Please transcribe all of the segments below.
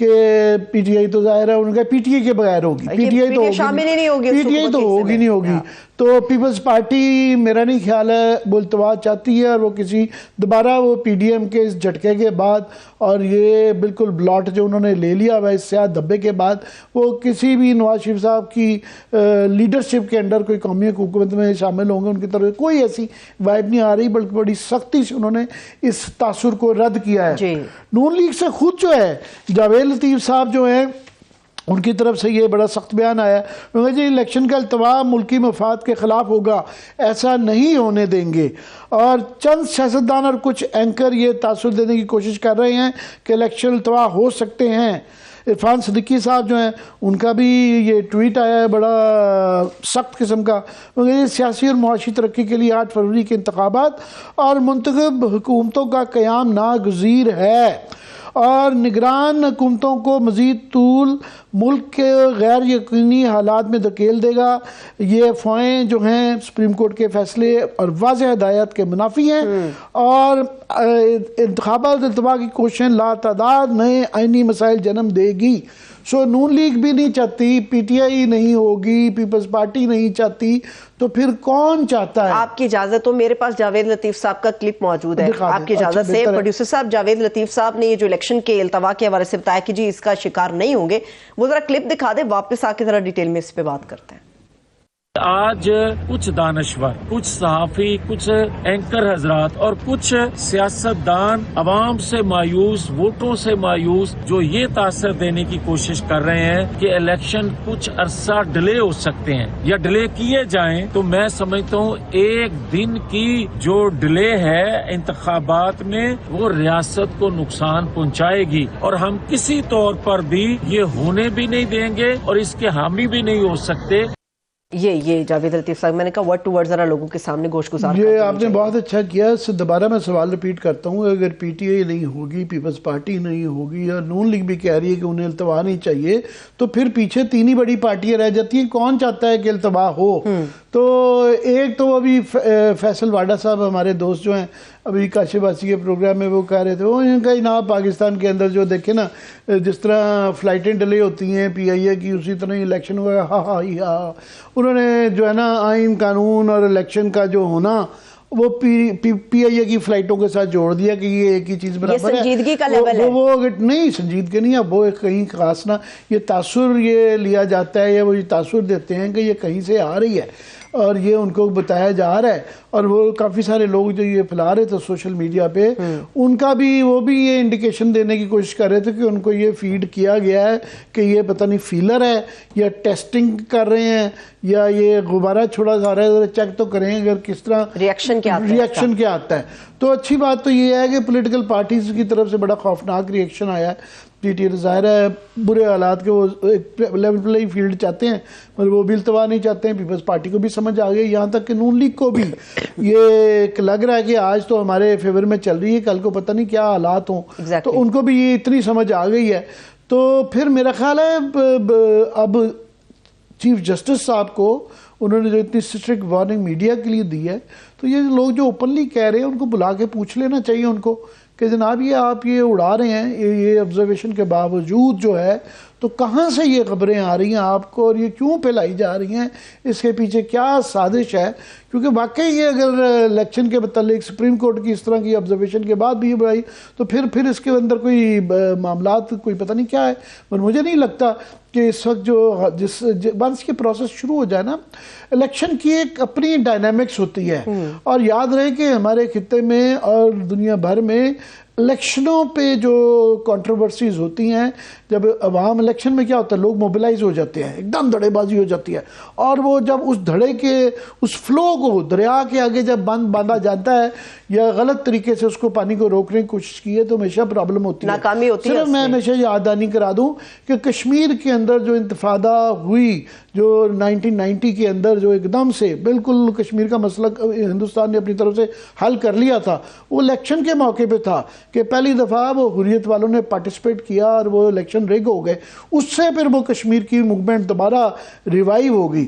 کہ P T I تو ظاہر ہے ان کا پی ٹی آئی کے بغیر ہوگی, پی ٹی آئی تو شامل ہی نہیں ہوگی, پی ٹی آئی تو ہوگی نہیں ہوگی. تو پیپلز پارٹی میرا نہیں خیال ہے وہ التوا چاہتی ہے, اور وہ کسی دوبارہ وہ پی ڈی ایم کے اس جھٹکے کے بعد اور یہ بالکل بلاٹ جو انہوں نے لے لیا ہوا اس سیاہ دھبے کے بعد, وہ کسی بھی نواز شریف صاحب کی لیڈرشپ کے انڈر کوئی قومی حکومت میں شامل ہوں گے. ان کی طرف کوئی ایسی وائب نہیں آ رہی, بلکہ بڑی سختی سے انہوں نے اس تاثر کو رد کیا ہے. نون لیگ سے خود جو ہے جاوید لطیف صاحب جو ہیں ان کی طرف سے یہ بڑا سخت بیان آیا ہے, جی الیکشن کا التوا ملکی مفاد کے خلاف ہوگا, ایسا نہیں ہونے دیں گے. اور چند سیاستدان اور کچھ اینکر یہ تاثر دینے کی کوشش کر رہے ہیں کہ الیکشن التوا ہو سکتے ہیں. عرفان صدیقی صاحب جو ہیں ان کا بھی یہ ٹویٹ آیا ہے بڑا سخت قسم کا, سیاسی اور معاشی ترقی کے لیے 8 فروری کے انتخابات اور منتخب حکومتوں کا قیام ناگزیر ہے, اور نگران حکومتوں کو مزید طول ملک کے غیر یقینی حالات میں دھکیل دے گا. یہ افواہیں جو ہیں سپریم کورٹ کے فیصلے اور واضح ہدایات کے منافی ہیں, اور انتخابات التوا کی کوششیں لاتعداد نئے آئینی مسائل جنم دے گی. سو نون لیگ بھی نہیں چاہتی, پی ٹی آئی نہیں ہوگی, پیپلز پارٹی نہیں چاہتی, تو پھر کون چاہتا ہے؟ آپ کی اجازت تو میرے پاس جاوید لطیف صاحب کا کلپ موجود ہے, آپ کی اجازت سے پروڈیوسر صاحب جاوید لطیف صاحب نے یہ جو الیکشن کے التوا کے حوالے سے بتایا کہ جی اس کا شکار نہیں ہوں گے, وہ ذرا کلپ دکھا دیں, واپس آ کے ذرا ڈیٹیل میں اس پہ بات کرتے ہیں. آج کچھ دانشور, کچھ صحافی, کچھ اینکر حضرات اور کچھ سیاستدان عوام سے مایوس, ووٹوں سے مایوس, جو یہ تاثر دینے کی کوشش کر رہے ہیں کہ الیکشن کچھ عرصہ ڈیلے ہو سکتے ہیں یا ڈیلے کیے جائیں, تو میں سمجھتا ہوں ایک دن کی جو ڈیلے ہے انتخابات میں وہ ریاست کو نقصان پہنچائے گی, اور ہم کسی طور پر بھی یہ ہونے بھی نہیں دیں گے اور اس کے حامی بھی نہیں ہو سکتے. یہ جاوید لطیف صاحب, میں نے کہا ورڈ ٹو ورڈ ذرا لوگوں کے سامنے گوش گزار یہ آپ نے بہت اچھا کیا. دوبارہ میں سوال ریپیٹ کرتا ہوں, اگر پی ٹی آئی نہیں ہوگی, پیپلز پارٹی نہیں ہوگی, یا نون لیگ بھی کہہ رہی ہے کہ انہیں التوا نہیں چاہیے, تو پھر پیچھے 3 ہی بڑی پارٹیاں رہ جاتی ہیں. کون چاہتا ہے کہ التوا ہو؟ تو ایک تو ابھی فیصل واڈا صاحب ہمارے دوست جو ہیں, ابھی کاشف باسی کے پروگرام میں وہ کہہ رہے تھے, وہ ان کا جناب پاکستان کے اندر جو دیکھیں نا جس طرح فلائٹیں ڈیلے ہوتی ہیں پی آئی اے کی, اسی طرح ہی الیکشن ہوا. ہاں انہوں نے جو ہے نا آئین قانون اور الیکشن کا جو ہونا وہ پی آئی اے کی فلائٹوں کے ساتھ جوڑ دیا کہ یہ ایک ہی چیز برابر ہے. سنجیدگی کا لیول ہے وہ نہیں, سنجیدگی نہیں ہے, وہ کہیں خاص نہ یہ تاثر یہ لیا جاتا ہے, یا وہ یہ تاثر دیتے ہیں کہ یہ کہیں سے آ رہی ہے اور یہ ان کو بتایا جا رہا ہے. اور وہ کافی سارے لوگ جو یہ پھیلا رہے تھے سوشل میڈیا پہ, ان کا بھی وہ بھی یہ انڈیکیشن دینے کی کوشش کر رہے تھے کہ ان کو یہ فیڈ کیا گیا ہے کہ یہ پتہ نہیں فیلر ہے یا ٹیسٹنگ کر رہے ہیں یا یہ غبارہ چھوڑا جا رہا ہے, چیک تو کریں اگر کس طرح ریئیکشن کیا آتا ہے. تو اچھی بات تو یہ ہے کہ پولیٹیکل پارٹیز کی طرف سے بڑا خوفناک ریئیکشن آیا ہے. پی ٹی آئی ظاہر ہے برے حالات کے وہ ایک لیول پلے فیلڈ چاہتے ہیں, مگر وہ بھی التوا نہیں چاہتے ہیں. پیپلز پارٹی کو بھی سمجھ آ گئی, یہاں تک کہ نون لیگ کو بھی یہ لگ رہا ہے کہ آج تو ہمارے فیور میں چل رہی ہے, کل کو پتہ نہیں کیا حالات ہوں. تو ان کو بھی یہ اتنی سمجھ آ گئی ہے. تو پھر میرا خیال ہے اب چیف جسٹس صاحب کو انہوں نے جو اتنی اسٹرکٹ وارننگ میڈیا کے لیے دی ہے, تو یہ لوگ جو اوپنلی کہہ رہے ہیں ان کو بلا کے پوچھ لینا چاہیے ان کو کہ جناب یہ آپ یہ اڑا رہے ہیں, یہ آبزرویشن کے باوجود جو ہے, تو کہاں سے یہ خبریں آ رہی ہیں آپ کو اور یہ کیوں پھیلائی جا رہی ہیں, اس کے پیچھے کیا سازش ہے؟ کیونکہ واقعی یہ اگر الیکشن کے متعلق سپریم کورٹ کی اس طرح کی آبزرویشن کے بعد بھی یہ بڑھائی, تو پھر اس کے اندر کوئی معاملات کوئی پتہ نہیں کیا ہے. پر مجھے نہیں لگتا کہ اس وقت جو ونس کی پروسیس شروع ہو جائے نا, الیکشن کی ایک اپنی ڈائنامکس ہوتی ہے. اور یاد رہے کہ ہمارے خطے میں اور دنیا بھر میں الیکشنوں پہ جو کنٹروورسیز ہوتی ہیں, جب عوام الیکشن میں کیا ہوتا ہے, لوگ موبیلائز ہو جاتے ہیں, ایک دم دھڑے بازی ہو جاتی ہے, اور وہ جب اس دھڑے کے اس فلو کو دریا کے آگے جب باندھا جاتا ہے یا غلط طریقے سے اس کو پانی کو روکنے کی کوشش کی ہے, تو ہمیشہ پرابلم ہوتی ہے, ناکامی ہوتی ہے. صرف میں ہمیشہ یاد دہانی کرا دوں کہ کشمیر کے اندر جو انتفاضہ ہوئی جو 1990 کے اندر, جو ایک دم سے بالکل کشمیر کا مسئلہ ہندوستان نے اپنی طرف سے حل کر لیا تھا, وہ الیکشن کے موقع پہ تھا کہ پہلی دفعہ وہ حریت والوں نے پارٹیسپیٹ کیا اور وہ الیکشن ریگ ہو گئے. اس سے پھر وہ کشمیر کی موومنٹ دوبارہ ریوائیو ہوگی.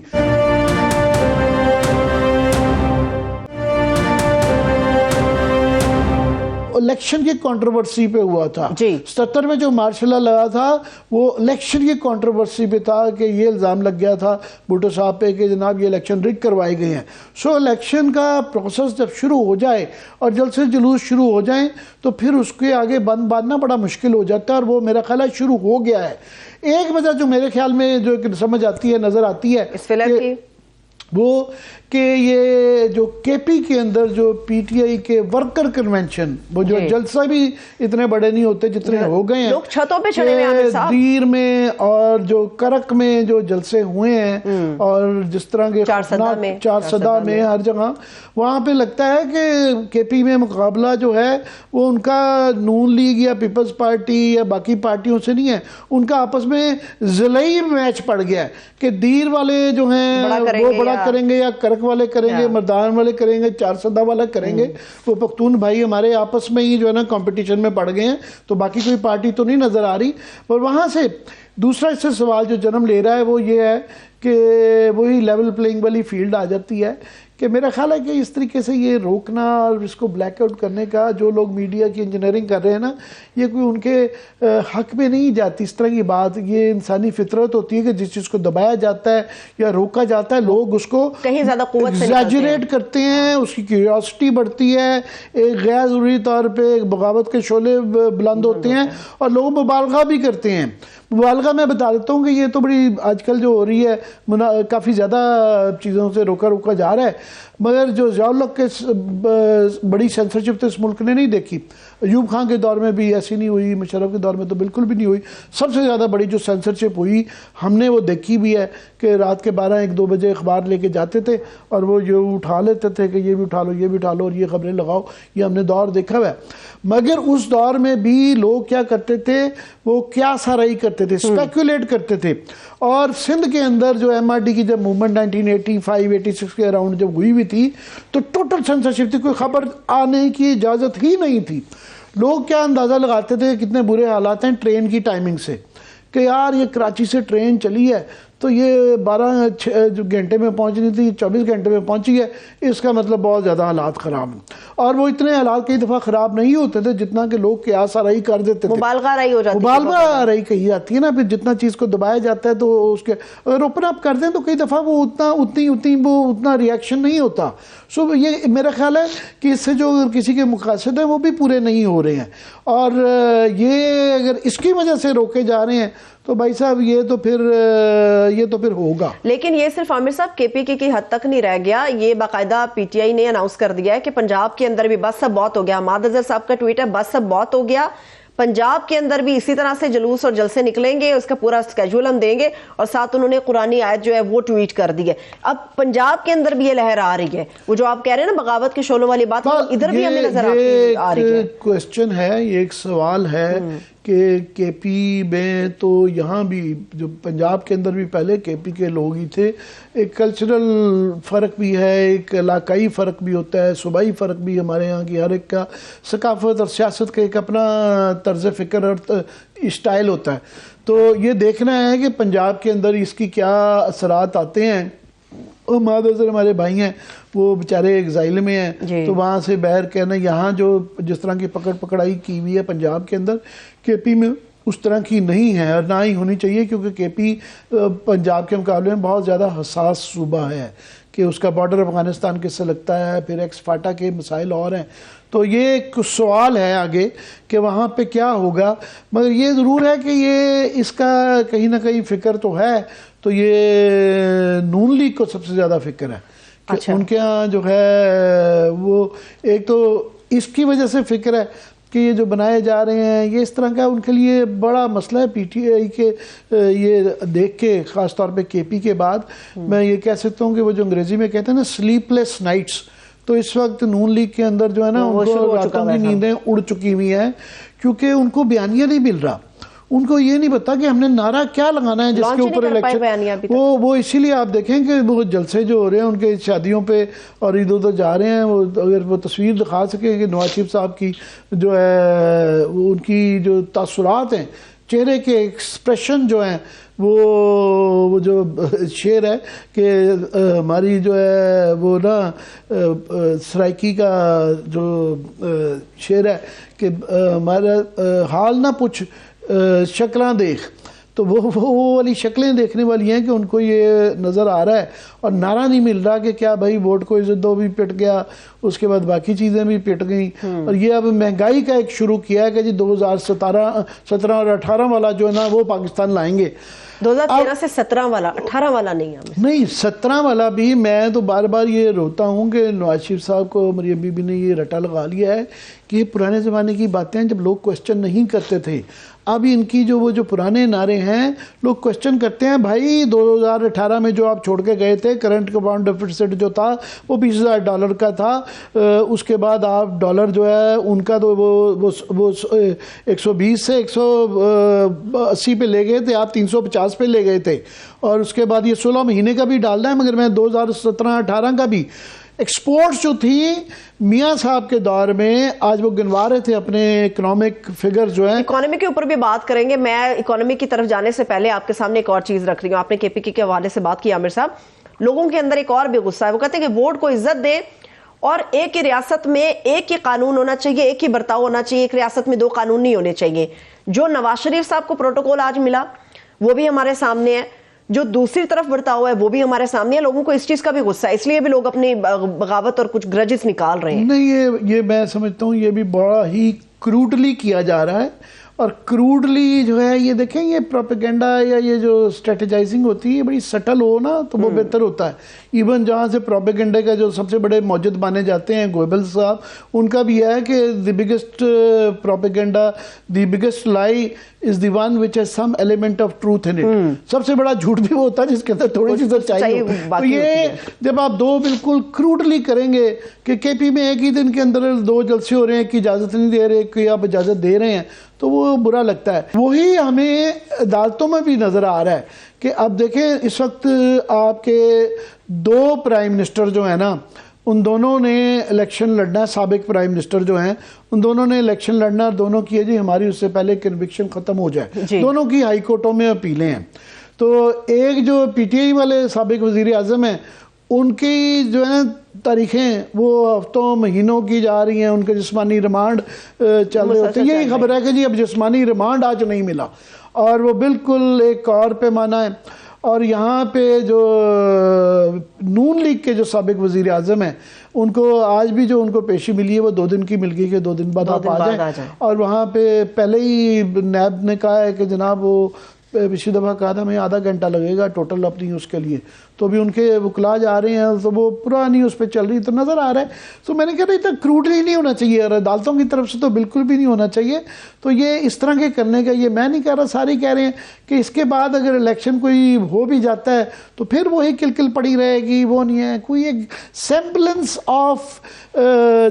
الیکشن کی کنٹروورسی پہ ہوا تھا. 77 میں جو مارشل لا لگا تھا وہ الیکشن کی کنٹروورسی پہ تھا کہ یہ الزام لگ گیا تھا بھٹو صاحب پہ کہ جناب یہ الیکشن رگ کروائے گئے ہیں. سو الیکشن کا پروسیس جب شروع ہو جائے اور جلسے جلوس شروع ہو جائیں تو پھر اس کے آگے بند باندھنا بڑا مشکل ہو جاتا ہے, اور وہ میرا خیال ہے شروع ہو گیا ہے. ایک وجہ جو میرے خیال میں جو سمجھ آتی ہے, نظر آتی ہے, وہ کہ یہ جو کے پی کے اندر جو پی ٹی آئی کے ورکر کنونشن, وہ جو جلسہ بھی اتنے بڑے نہیں ہوتے جتنے ہو گئے ہیں, لوگ چھتوں پہ چڑھے ہوئے ہیں صاحب, دیر میں اور جو کرک میں جو جلسے ہوئے ہیں, اور جس طرح کے چار صدا میں ہر جگہ, وہاں پہ لگتا ہے کہ کے پی میں مقابلہ جو ہے وہ ان کا نون لیگ یا پیپلز پارٹی یا باقی پارٹیوں سے نہیں ہے, ان کا آپس میں ضلعی میچ پڑ گیا ہے کہ دیر والے جو ہیں وہ بڑا کریں گے یا کرک والے کریں گے, مردان والے کریں گے, چار صدا والے کریں گے. وہ پختون بھائی ہمارے آپس میں ہی جو ہے نا کمپٹیشن میں پڑ گئے ہیں, تو باقی کوئی پارٹی تو نہیں نظر آ رہی. اور وہاں سے دوسرا اس سے سوال جو جنم لے رہا ہے وہ یہ ہے کہ وہی لیول پلینگ والی فیلڈ آ جاتی ہے کہ میرا خیال ہے کہ اس طریقے سے یہ روکنا اور اس کو بلیک آؤٹ کرنے کا جو لوگ میڈیا کی انجینئرنگ کر رہے ہیں نا, یہ کوئی ان کے حق میں نہیں جاتی اس طرح کی بات. یہ انسانی فطرت ہوتی ہے کہ جس چیز کو دبایا جاتا ہے یا روکا جاتا ہے, لوگ اس کو کہیں زیادہ قوت سے ایگزیجریٹ کرتے ہیں, اس کی کیوریاسٹی بڑھتی ہے, ایک غیر ضروری طور پہ بغاوت کے شعلے بلند ہوتے ہیں اور لوگ مبالغہ بھی کرتے ہیں. مبالغہ میں بتا دیتا ہوں کہ یہ تو بڑی آج کل جو ہو رہی ہے کافی زیادہ چیزوں سے روکا جا رہا ہے, مگر جو ضیاء الحق کے بڑی سینسرشپ تو اس ملک نے نہیں دیکھی. ایوب خان کے دور میں بھی ایسی نہیں ہوئی, مشرف کے دور میں تو بالکل بھی نہیں ہوئی. سب سے زیادہ بڑی جو سینسرشپ ہوئی ہم نے وہ دیکھی بھی ہے کہ رات کے 12-1-2 بجے اخبار لے کے جاتے تھے اور وہ جو اٹھا لیتے تھے کہ یہ بھی اٹھا لو, یہ بھی اٹھا لو اور یہ خبریں لگاؤ. یہ ہم نے دور دیکھا ہوا ہے. مگر اس دور میں بھی لوگ کیا کرتے تھے, وہ کیا سرائی کرتے تھے, اسپیکولیٹ کرتے تھے. اور سندھ کے اندر جو ایم آر ڈی کی جب موومنٹ 1985-86 کے اراؤنڈ جب ہوئی ہوئی تھی تو ٹوٹل سینسرشپ تھی, کوئی خبر آنے کی اجازت ہی نہیں تھی. لوگ کیا اندازہ لگاتے تھے کتنے برے حالات ہیں ٹرین کی ٹائمنگ سے, کہ یار یہ کراچی سے ٹرین چلی ہے تو یہ 12 گھنٹے میں پہنچنی تھی 24 گھنٹے میں پہنچی ہے, اس کا مطلب بہت زیادہ حالات خراب ہیں. اور وہ اتنے حالات کئی دفعہ خراب نہیں ہوتے تھے جتنا کہ لوگ قیاس آرائی کر دیتے تھے, مبالغہ آرائی ہو جاتی ہے. مبالغہ آرائی کہی جاتی ہے نا, پھر جتنا چیز کو دبایا جاتا ہے تو اس کے اگر اوپن اپ کر دیں تو کئی دفعہ وہ اتنا ریئیکشن نہیں ہوتا. سو یہ میرا خیال ہے کہ اس سے جو کسی کے مقاصد ہیں وہ بھی پورے نہیں ہو رہے ہیں, اور یہ اگر اس کی وجہ سے روکے جا رہے ہیں تو بھائی صاحب یہ تو پھر ہوگا. لیکن یہ صرف عامر صاحب کے پی کی حد تک نہیں رہ گیا, یہ باقاعدہ پی ٹی آئی نے اناؤنس کر دیا ہے کہ پنجاب کے اندر بھی بس اب بہت ہو گیا. حماد اظہر صاحب کا ٹویٹ ہے, بس اب بہت ہو گیا, پنجاب کے اندر بھی اسی طرح سے جلوس اور جلسے نکلیں گے, اس کا پورا اسکیجول ہم دیں گے. اور ساتھ انہوں نے قرآنی آیت جو ہے وہ ٹویٹ کر دی ہے. اب پنجاب کے اندر بھی یہ لہر آ رہی ہے, وہ جو آپ کہہ رہے ہیں نا بغاوت کے شعلوں والی بات, ادھر بھی ہمیں نظر آ رہی ہے. یہ کوسچن ہے, یہ ایک سوال ہے کہ کے پی میں تو یہاں بھی جو پنجاب کے اندر بھی پہلے کے پی کے لوگ ہی تھے, ایک کلچرل فرق بھی ہے, ایک علاقائی فرق بھی ہوتا ہے, صوبائی فرق بھی ہمارے یہاں کی ہر ایک کا ثقافت اور سیاست کا ایک اپنا طرز فکر اور اسٹائل ہوتا ہے. تو یہ دیکھنا ہے کہ پنجاب کے اندر اس کی کیا اثرات آتے ہیں. حماد اظہر ہمارے بھائی ہیں, وہ بیچارے ایگزائل میں ہیں, تو وہاں سے باہر کہنا, یہاں جو جس طرح کی پکڑائی کی ہوئی ہے پنجاب کے اندر, کے پی میں اس طرح کی نہیں ہے اور نہ ہی ہونی چاہیے, کیونکہ کے پی پنجاب کے مقابلے میں بہت زیادہ حساس صوبہ ہے کہ اس کا بارڈر افغانستان کس سے لگتا ہے, پھر ایکس فاٹا کے مسائل اور ہیں. تو یہ ایک سوال ہے آگے کہ وہاں پہ کیا ہوگا. مگر یہ ضرور ہے کہ یہ اس کا کہیں نہ کہیں فکر تو ہے, تو یہ نون لیگ کو سب سے زیادہ فکر ہے کہ ان کے ہاں جو ہے وہ ایک تو اس کی وجہ سے فکر ہے کہ یہ جو بنائے جا رہے ہیں یہ اس طرح کا ان کے لیے بڑا مسئلہ ہے. پی ٹی آئی کے یہ دیکھ کے خاص طور پہ کے پی کے بعد میں یہ کہہ سکتا ہوں کہ وہ جو انگریزی میں کہتے ہیں نا سلیپ لیس نائٹس, تو اس وقت نون لیگ کے اندر جو ہے نا ان کو راتوں کی نیندیں اڑ چکی ہوئی ہیں, کیونکہ ان کو بیانیہ نہیں مل رہا. ان کو یہ نہیں پتا کہ ہم نے نعرہ کیا لگانا ہے جس کے اوپر الیکشن, وہ اسی لیے آپ دیکھیں کہ وہ جلسے جو ہو رہے ہیں ان کے شادیوں پہ اور ادھر ادھر جا رہے ہیں, وہ اگر وہ تصویر دکھا سکیں کہ نواز شریف صاحب کی جو ہے ان کی جو تاثرات ہیں چہرے کے ایکسپریشن جو ہیں وہ جو شعر ہے کہ ہماری جو ہے وہ نا سرائکی کا جو شعر ہے کہ ہمارا حال نہ پوچھ شکلاں دیکھ، تو وہ والی شکلیں دیکھنے والی ہیں کہ ان کو یہ نظر آ رہا ہے اور نعرہ نہیں مل رہا کہ کیا بھائی ووٹ کو عزت دو بھی پٹ گیا، اس کے بعد باقی چیزیں بھی پٹ گئیں، اور یہ اب مہنگائی کا ایک شروع کیا ہے کہ جی 2017 اور 18 والا جو ہے نا وہ پاکستان لائیں گے. 2013 سے 17 والا، 18 والا نہیں 17 والا بھی. میں تو بار بار یہ روتا ہوں کہ نواز شریف صاحب کو مریم بی بی نے یہ رٹا لگا لیا ہے کہ یہ پرانے زمانے کی باتیں جب لوگ کوسچن نہیں کرتے تھے. اب ان کی جو پرانے نعرے ہیں لوگ کوسچن کرتے ہیں. بھائی 2018 میں جو آپ چھوڑ کے گئے تھے کرنٹ اکاؤنٹ ڈیفیسٹ جو تھا وہ $20,000 کا تھا، اس کے بعد آپ ڈالر جو ہے ان کا تو وہ 120 سے 180 پہ لے گئے تھے، آپ 350 پہ لے گئے تھے، اور اس کے بعد یہ 16 مہینے کا بھی ڈالنا ہے. مگر میں 2017-18 کا بھی ایکسپورٹس جو تھی میاں صاحب کے دور میں، آج وہ گنوا رہے تھے اپنے اکنامک فگر جو ہیں. اکانومی کے اوپر بھی بات کریں گے. میں اکانومی کی طرف جانے سے پہلے آپ کے سامنے ایک اور چیز رکھ رہی ہوں. آپ نے KPK کے حوالے سے بات کی عامر صاحب. لوگوں کے اندر ایک اور بھی غصہ ہے، وہ کہتے ہیں کہ ووٹ کو عزت دیں اور ایک ہی ریاست میں ایک ہی قانون ہونا چاہیے، ایک ہی برتاؤ ہونا چاہیے، ایک ریاست میں 2 قانون نہیں ہونے چاہیے. جو نواز شریف صاحب کو پروٹوکول آج ملا وہ بھی ہمارے سامنے ہے، جو دوسری طرف برتاؤ ہے وہ بھی ہمارے سامنے ہے. لوگوں کو اس چیز کا بھی غصہ ہے، اس لیے بھی لوگ اپنی بغاوت اور کچھ گرجز نکال رہے ہیں. نہیں، یہ میں سمجھتا ہوں یہ بھی بڑا ہی کروڈلی کیا جا رہا ہے. اور کروڈلی جو ہے یہ دیکھیں، یہ پروپیگنڈا یا یہ جو اسٹریٹجائزنگ ہوتی ہے بڑی سٹل ہو نا تو وہ بہتر ہوتا ہے. ایون جہاں سے پروپیگنڈے کا جو سب سے بڑے موجد مانے جاتے ہیں گوئبل صاحب، ان کا بھی ہے کہ the biggest propaganda, the biggest lie is the one which has some element of truth in it. سب سے بڑا جھوٹ بھی وہ ہوتا ہے جس کے اندر تھوڑی سی سچائی ہو. تو یہ جب آپ دو بالکل کروڈلی کریں گے کہ KP میں ایک ہی دن کے اندر 2 جلسے ہو رہے ہیں کہ اجازت نہیں دے رہے کہ آپ اجازت دے رہے ہیں، تو وہ برا لگتا ہے. وہی ہمیں عدالتوں میں بھی نظر آ رہا ہے کہ اب دیکھیں اس وقت آپ کے 2 پرائم منسٹر جو ہیں نا، ان دونوں نے الیکشن لڑنا، سابق پرائم منسٹر جو ہیں ان دونوں نے الیکشن لڑنا، اور دونوں کی جی ہماری اس سے پہلے کنوکشن ختم ہو جائے. دونوں کی ہائی کورٹوں میں اپیلیں ہیں. تو ایک جو PTI والے سابق وزیر اعظم ہیں، ان کی جو ہے تاریخیں وہ ہفتوں مہینوں کی جا رہی ہیں، ان کے جسمانی ریمانڈ چل رہے ہوتے ہیں. یہی خبر ہے کہ جی اب جسمانی ریمانڈ آج نہیں ملا، اور وہ بالکل ایک اور پیمانہ ہے. اور یہاں پہ جو نون لیگ کے جو سابق وزیر اعظم ہیں، ان کو آج بھی جو ان کو پیشی ملی ہے وہ 2 دن کی مل گئی کہ 2 دن بعد آپ آ جائیں. اور وہاں پہ پہلے ہی نیب نے کہا ہے کہ جناب وہ پچھلی دفعہ کہا تھا ہمیں آدھا گھنٹہ لگے گا ٹوٹل اپنی اس کے لیے، تو بھی ان کے وکلا جا رہے ہیں تو وہ پرانی اس پہ چل رہی تو نظر آ رہا ہے. تو میں نے کہا اتنا کروڈلی نہیں ہونا چاہیے، اور عدالتوں کی طرف سے تو بالکل بھی نہیں ہونا چاہیے. تو یہ اس طرح کے کرنے کا، یہ میں نہیں کہہ رہا، سارے کہہ رہے ہیں کہ اس کے بعد اگر الیکشن کوئی ہو بھی جاتا ہے تو پھر وہی کل پڑی رہے گی. وہ نہیں ہے کوئی ایک سیمبلنس آف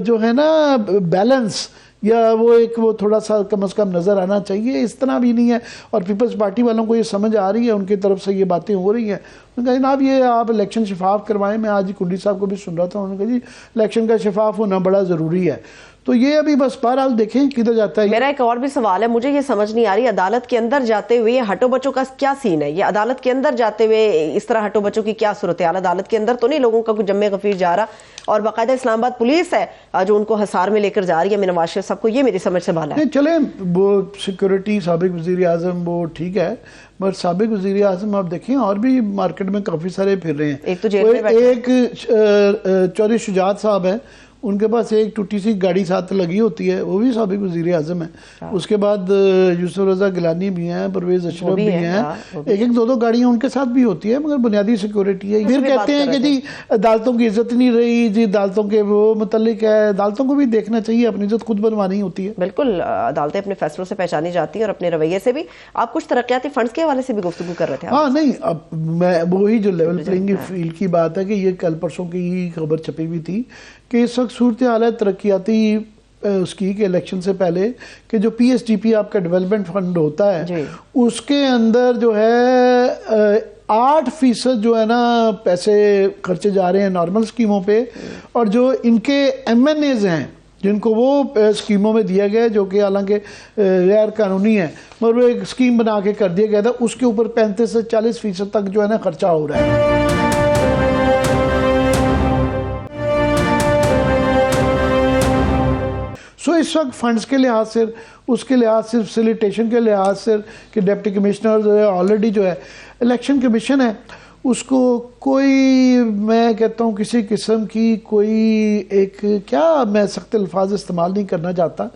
جو ہے نا بیلنس، یا وہ تھوڑا سا کم از کم نظر آنا چاہیے. اس طرح بھی نہیں ہے. اور پیپلز پارٹی والوں کو یہ سمجھ آ رہی ہے، ان کی طرف سے یہ باتیں ہو رہی ہیں. انہوں نے کہا جناب یہ آپ الیکشن شفاف کروائیں. میں آج کنڈی صاحب کو بھی سن رہا تھا، انہوں نے کہا جی الیکشن کا شفاف ہونا بڑا ضروری ہے. تو یہ ابھی بس بہرحال دیکھیں کدھر جاتا ہے. میرا ایک اور بھی سوال ہے، مجھے یہ سمجھ نہیں آ رہی عدالت کے اندر جاتے ہوئے یہ ہٹو بچوں کا کیا سین ہے؟ یہ عدالت کے اندر جاتے ہوئے اس طرح ہٹو بچوں کی کیا صورتحال؟ عدالت کے اندر تو نہیں لوگوں کا کوئی جمع غفیر جا رہا، اور باقاعدہ اسلام آباد پولیس ہے جو ان کو حصار میں لے کر جا رہی ہے نواز شریف صاحب کو. یہ میری سمجھ سے بالا ہے. چلیں وہ سیکورٹی سابق وزیر اعظم وہ ٹھیک ہے، مگر سابق وزیر اعظم آپ دیکھیں اور بھی مارکیٹ میں کافی سارے پھر رہے ہیں. ایک تو جیل میں بیٹھے، ایک چودھری شجاعت صاحب ہے، ان کے پاس ایک ٹوٹی سی گاڑی ساتھ لگی ہوتی ہے، وہ بھی سابق وزیر اعظم ہے. اس کے بعد یوسف رضا گیلانی بھی ہیں، پرویز اشرف بھی ہیں. ایک 2 گاڑیاں ان کے ساتھ بھی ہوتی ہے، مگر بنیادی سیکورٹی ہے. پھر کہتے ہیں کہ جی عدالتوں کی عزت نہیں رہی، جی عدالتوں کے وہ متعلق ہے. عدالتوں کو بھی دیکھنا چاہیے، اپنی عزت خود بنوانی ہوتی ہے. بالکل، عدالتیں اپنے فیصلوں سے پہچانی جاتی ہیں اور اپنے رویے سے بھی. آپ کچھ ترقیاتی فنڈز کے حوالے سے بھی گفتگو کر رہے تھے. ہاں نہیں، اب میں وہی جو لیول پلینگ فیلڈ کی بات ہے کہ یہ کل پرسوں کی ہی خبر چھپی ہوئی تھی کہ اس وقت صورتحال ہے ترقیاتی اس کی کہ الیکشن سے پہلے کہ جو PSDP آپ کا ڈیولپمنٹ فنڈ ہوتا ہے اس کے اندر جو ہے 8% جو ہے نا پیسے خرچے جا رہے ہیں نارمل اسکیموں پہ، اور جو ان کے MNAs ہیں جن کو وہ اسکیموں میں دیا گیا جو کہ حالانکہ غیر قانونی ہے، مگر وہ ایک اسکیم بنا کے کر دیا گیا تھا، اس کے اوپر 35 سے 40% تک جو ہے نا خرچہ ہو رہا ہے۔ سو اس وقت فنڈز کے لحاظ سے، اس کے لحاظ سے، فیسیلیٹیشن کے لحاظ سے کہ ڈپٹی کمشنر جو ہے آلریڈی جو ہے الیکشن کمیشن ہے، اس کو کوئی، میں کہتا ہوں کسی قسم کی کوئی ایک، کیا میں سخت الفاظ استعمال نہیں کرنا چاہتا،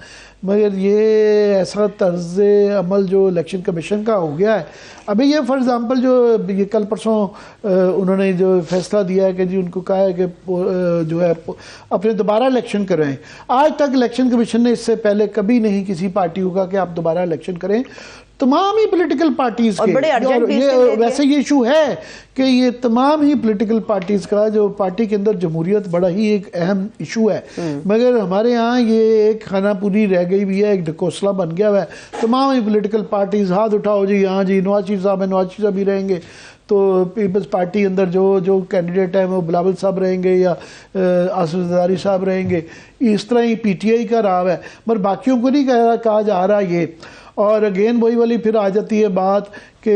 مگر یہ ایسا طرز عمل جو الیکشن کمیشن کا ہو گیا ہے۔ ابھی یہ فار ایگزامپل جو یہ کل پرسوں انہوں نے جو فیصلہ دیا ہے کہ جی ان کو کہا ہے کہ جو ہے اپنے دوبارہ الیکشن کریں، آج تک الیکشن کمیشن نے اس سے پہلے کبھی نہیں کسی پارٹی کو کہا کہ آپ دوبارہ الیکشن کریں۔ تمام ہی پولیٹیکل پارٹیز کے، ویسے یہ ایشو ہے کہ یہ تمام ہی پولیٹیکل پارٹیز کا جو پارٹی کے اندر جمہوریت بڑا ہی ایک اہم ایشو ہے، مگر ہمارے ہاں یہ ایک خانہ پوری رہ گئی بھی ہے، ایک ڈھکوسلا بن گیا ہوا ہے۔ تمام ہی پولیٹیکل پارٹیز ہاتھ اٹھاؤ جی، ہاں جی نواز شریف صاحب ہیں، نواز شریف صاحب ہی رہیں گے، تو پیپلز پارٹی اندر جو کینڈیڈیٹ ہیں وہ بلاول صاحب رہیں گے یا آصف زرداری صاحب رہیں گے، اس طرح ہی پی ٹی آئی کا راو ہے، مگر باقیوں کو نہیں کہا جا رہا یہ۔ اور اگین وہی والی پھر آ جاتی ہے بات کہ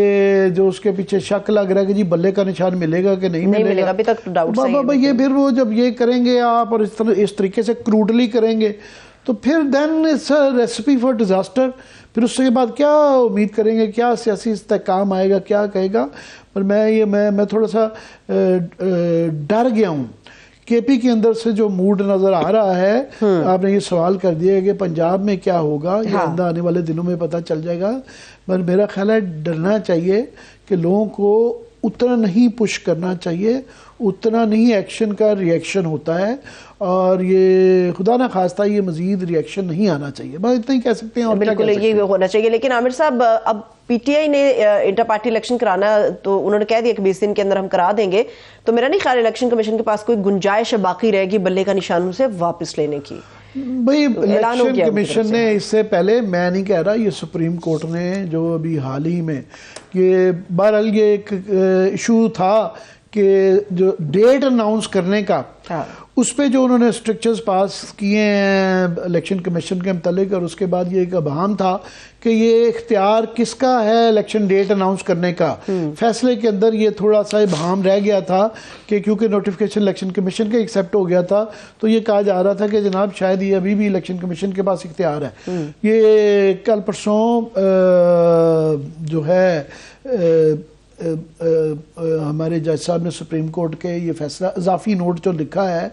جو اس کے پیچھے شک لگ رہا ہے کہ جی بلے کا نشان ملے گا کہ نہیں ملے گا، ابھی تک ڈاؤٹ یہ پھر وہ جب یہ کریں گے آپ اور اس طریقے سے کروڈلی کریں گے تو پھر then it's a recipe for disaster. پھر اس کے بعد کیا امید کریں گے، کیا سیاسی استحکام آئے گا، کیا کہے گا۔ پر میں تھوڑا سا ڈر گیا ہوں۔ کے پی کے اندر سے جو موڈ نظر آ رہا ہے، آپ نے یہ سوال کر دیا کہ پنجاب میں کیا ہوگا، یہ آئندہ آنے والے دنوں میں پتہ چل جائے گا، پر میرا خیال ہے ڈرنا چاہیے کہ لوگوں کو اتنا نہیں پش کرنا چاہیے، اتنا نہیں ایکشن کا ری ایکشن ہوتا ہے، اور یہ خدا نہ خواستہ یہ مزید ری ایکشن نہیں آنا چاہیے، بس اتنا ہی کہہ سکتے ہیں۔ اور بالکل یہ ہونا چاہیے، لیکن عامر صاحب اب پی ٹی آئی نے انٹر پارٹی الیکشن کرانا تو انہوں نے کہہ دیا کہ 20 دن کے اندر ہم کرا دیں گے، تو میرا نہیں خیال الیکشن کمیشن کے پاس کوئی گنجائش باقی رہے گی بلے کا نشان سے واپس لینے کی۔ بھئی الیکشن کمیشن نے اس سے پہلے، میں نہیں کہہ رہا، یہ سپریم کورٹ نے جو ابھی حال ہی میں یہ بہرحال یہ ایک ایشو تھا کہ جو ڈیٹ اناؤنس کرنے کا، اس پہ جو انہوں نے اسٹرکچرز پاس کیے ہیں الیکشن کمیشن کے متعلق، اور اس کے بعد یہ ایک ابہام تھا کہ یہ اختیار کس کا ہے الیکشن ڈیٹ اناؤنس کرنے کا۔ فیصلے کے اندر یہ تھوڑا سا ابہام رہ گیا تھا کہ کیونکہ نوٹیفیکیشن الیکشن کمیشن کا ایکسیپٹ ہو گیا تھا، تو یہ کہا جا رہا تھا کہ جناب شاید یہ ابھی بھی الیکشن کمیشن کے پاس اختیار ہے۔ یہ کل پرسوں جو ہے ہمارے جج صاحب نے سپریم کورٹ کے یہ فیصلہ اضافی نوٹ جو لکھا ہے،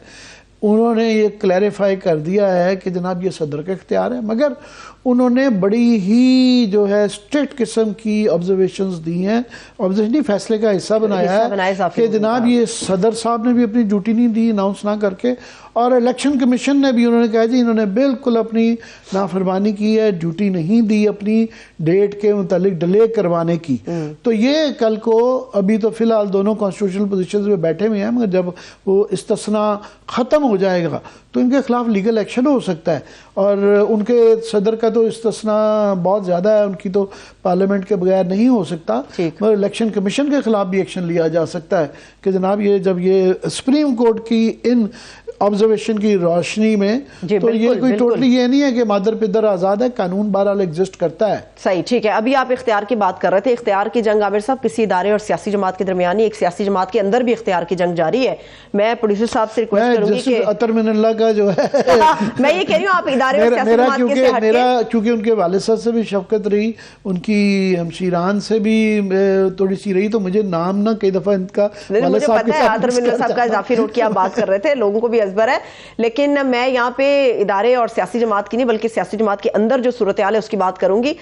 انہوں نے یہ کلیریفائی کر دیا ہے کہ جناب یہ صدر کا اختیار ہے، مگر انہوں نے بڑی ہی جو ہے اسٹرکٹ قسم کی آبزرویشنز دی ہیں، آبزرویشن فیصلے کا حصہ بنایا ہے کہ جناب یہ صدر صاحب نے بھی اپنی ڈیوٹی نہیں دی اناؤنس نہ کر کے، اور الیکشن کمیشن نے بھی انہوں نے کہا جی انہوں نے بالکل اپنی نافرمانی کی ہے، ڈیوٹی نہیں دی اپنی ڈیٹ کے متعلق ڈیلے کروانے کی۔ تو یہ کل کو، ابھی تو فی الحال دونوں کانسٹیٹیوشنل پوزیشنز میں بیٹھے ہوئے ہیں، مگر جب وہ استثناء ختم ہو جائے گا تو ان کے خلاف لیگل ایکشن ہو سکتا ہے، اور ان کے صدر کا تو استثناء بہت زیادہ ہے، ان کی تو پارلیمنٹ کے بغیر نہیں ہو سکتا، مگر الیکشن کمیشن کے خلاف بھی ایکشن لیا جا سکتا ہے کہ جناب یہ جب یہ سپریم کورٹ کی ان آبزرویشن کی روشنی میں، تو یہ کوئی ٹوٹلی یہ نہیں ہے کہ مادر پدر آزاد ہے، قانون بہرحال ایگزسٹ کرتا ہے۔ صحیح، ٹھیک ہے۔ ابھی آپ اختیار کی بات کر رہے تھے، اختیار کی جنگ عامر صاحب کسی ادارے اور سیاسی جماعت کے درمیان، ایک سیاسی جماعت کے اندر بھی اختیار کی جنگ جاری ہے۔ میں پروڈیوسر صاحب سے ریکویسٹ کروں گی کہ عطر من اللہ کا جو ہے میں یہ کہہ رہی ہوں آپ ادارے اور سیاسی جماعت کے سے ہٹ کے، میرا کیونکہ ان کے والد صاحب سے بھی شفقت رہی، ان کی ہمشیران سے بھی تھوڑی سی رہی، تو مجھے نام نہ کئی دفعہ ان کا والد صاحب کے ساتھ عطر من اللہ صاحب کا اضافی نوٹ کی آپ بات کر رہے تھے، لوگوں کو بھی ازبر ہے، لیکن میں یہاں پہ ادارے اور سیاسی جماعت کی نہیں بلکہ سیاسی جماعت کے اندر جو صورتحال ہے اس کی بات کروں گی۔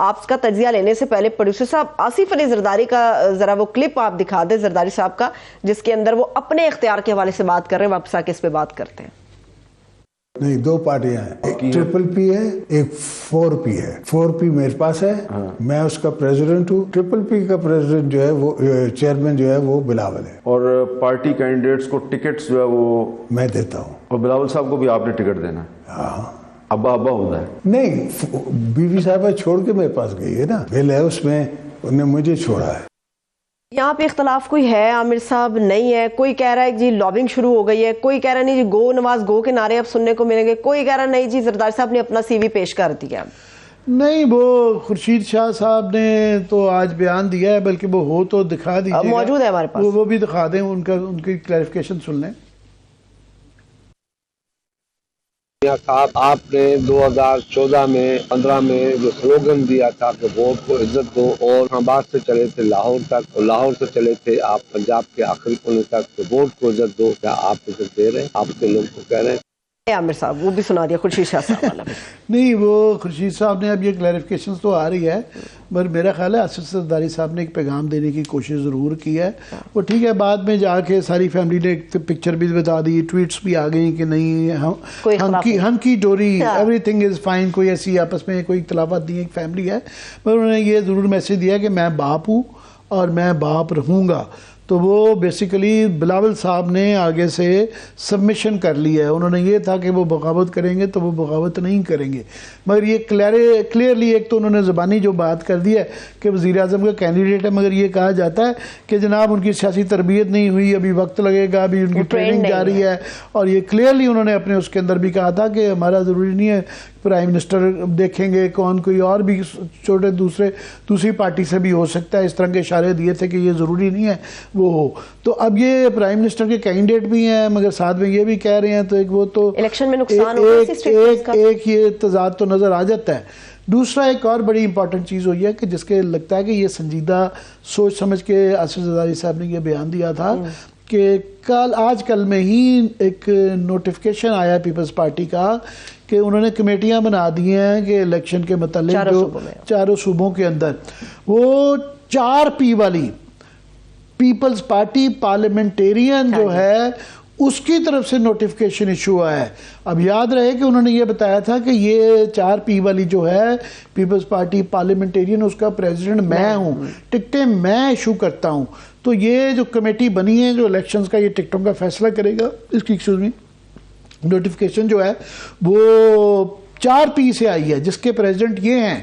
آپ کا تجزیہ لینے سے پہلے پروڈیوسر صاحب آصف علی زرداری کا ذرا وہ کلپ آپ دکھا دیں زرداری صاحب کا، جس کے اندر وہ اپنے اختیار کے حوالے سے بات کر رہے ہیں، واپس آ کے اس پہ بات کرتے ہیں۔ نہیں، دو پارٹیاں ہیں، ایک ٹرپل پی ہے، ایک 4P ہے۔ 4P میرے پاس ہے، میں اس کا پریزیڈنٹ ہوں۔ ٹرپل پی کا پریزیڈنٹ جو ہے وہ چیئرمین جو ہے وہ بلاول ہے، اور پارٹی کینڈیڈیٹس کو ٹکٹس جو ہے وہ میں دیتا ہوں، اور بلاول صاحب کو بھی آپ نے ٹکٹ دینا ہے؟ ہاں۔ ابا ہوتا ہے؟ نہیں، بی بی صاحبہ چھوڑ کے میرے پاس گئی ہے نا، بل ہے اس میں، انہوں نے مجھے چھوڑا ہے۔ یہاں پہ اختلاف کوئی ہے عامر صاحب؟ نہیں ہے. کوئی کہہ رہا ہے جی لابنگ شروع ہو گئی ہے, کوئی کہہ رہا ہے نہیں جی گو نواز گو کے نعرے اب سننے کو ملیں گے, کوئی کہہ رہا نہیں جی زرداری صاحب نے اپنا سی وی پیش کر دیا. نہیں, وہ خورشید شاہ صاحب نے تو آج بیان دیا ہے, بلکہ وہ ہو تو دکھا دیجیے, موجود ہے ہمارے پاس, وہ بھی دکھا دیں, ان کی کلیریفیکیشن سن لیں. صاحب آپ نے 2014 میں 15 میں جو سلوگن دیا تھا کہ ووٹ کو عزت دو, اور حماد سے چلے تھے لاہور تک, اور لاہور سے چلے تھے آپ پنجاب کے آخری کونے تک کہ ووٹ کو عزت دو, کیا آپ عزت دے رہے ہیں؟ آپ کے لوگ کو کہہ رہے ہیں. عامر صاحب وہ بھی سنا دیا خورشید شاہ صاحب والا. نہیں, وہ خورشید صاحب نے اب یہ کلیریفیکیشن تو آ رہی ہے, مگر میرا خیال ہے آصف زرداری صاحب نے ایک پیغام دینے کی کوشش ضرور کی ہے. وہ ٹھیک ہے, بعد میں جا کے ساری فیملی نے پکچر بھی بتا دی, ٹویٹس بھی آ گئی کہ نہیں ہنکی ڈوری, ایوری تھنگ از فائن, کوئی ایسی آپس میں کوئی اختلافات نہیں, ایک فیملی ہے. مگر انہوں نے یہ ضرور میسج دیا کہ میں باپ ہوں اور میں باپ رہوں گا. تو وہ بیسیکلی بلاول صاحب نے آگے سے سبمیشن کر لیا ہے. انہوں نے یہ تھا کہ وہ بغاوت کریں گے تو وہ بغاوت نہیں کریں گے, مگر یہ کلیئرلی ایک تو انہوں نے زبانی جو بات کر دی ہے کہ وزیر اعظم کا کینڈیڈیٹ ہے, مگر یہ کہا جاتا ہے کہ جناب ان کی سیاسی تربیت نہیں ہوئی, ابھی وقت لگے گا, ابھی ان کی ٹریننگ جاری ہے. اور یہ کلیئرلی انہوں نے اپنے اس کے اندر بھی کہا تھا کہ ہمارا ضروری نہیں ہے پرائم منسٹر دیکھیں گے کون, کوئی اور بھی چھوٹے دوسری پارٹی سے بھی ہو سکتا ہے. اس طرح کے اشارے دیے تھے کہ یہ ضروری نہیں ہے وہ ہو. تو اب یہ پرائم منسٹر کے کینڈیڈیٹ بھی ہیں, مگر ساتھ میں یہ بھی کہہ رہے ہیں, تو ایک وہ تو الیکشن میں نقصان ہوگا, ایک یہ تضاد تو نظر آ جاتا ہے. دوسرا ایک اور بڑی امپورٹنٹ چیز ہوئی ہے کہ جس کے لگتا ہے کہ یہ سنجیدہ سوچ سمجھ کے آصف زرداری صاحب نے یہ بیان دیا تھا کہ آج کل میں ہی ایک نوٹیفیکیشن آیا پیپلز پارٹی کا کہ انہوں نے کمیٹیاں بنا دی ہیں کہ الیکشن کے متعلق جو چاروں صوبوں کے اندر وہ 4P والی پیپلز پارٹی پارلیمنٹیرین جو ہے اس کی طرف سے نوٹیفیکیشن ایشو ہوا ہے. اب یاد رہے کہ انہوں نے یہ بتایا تھا کہ یہ 4P والی جو ہے پیپلز پارٹی پارلیمنٹیرین, اس کا پریزیڈنٹ میں ہوں, ٹکٹیں میں ایشو کرتا ہوں. تو یہ جو کمیٹی بنی ہے جو الیکشنز کا یہ ٹکٹوں کا فیصلہ کرے گا, اس کی نوٹیفیکیشن جو ہے وہ 4P سے آئی ہے, جس کے پریزیڈنٹ یہ ہیں.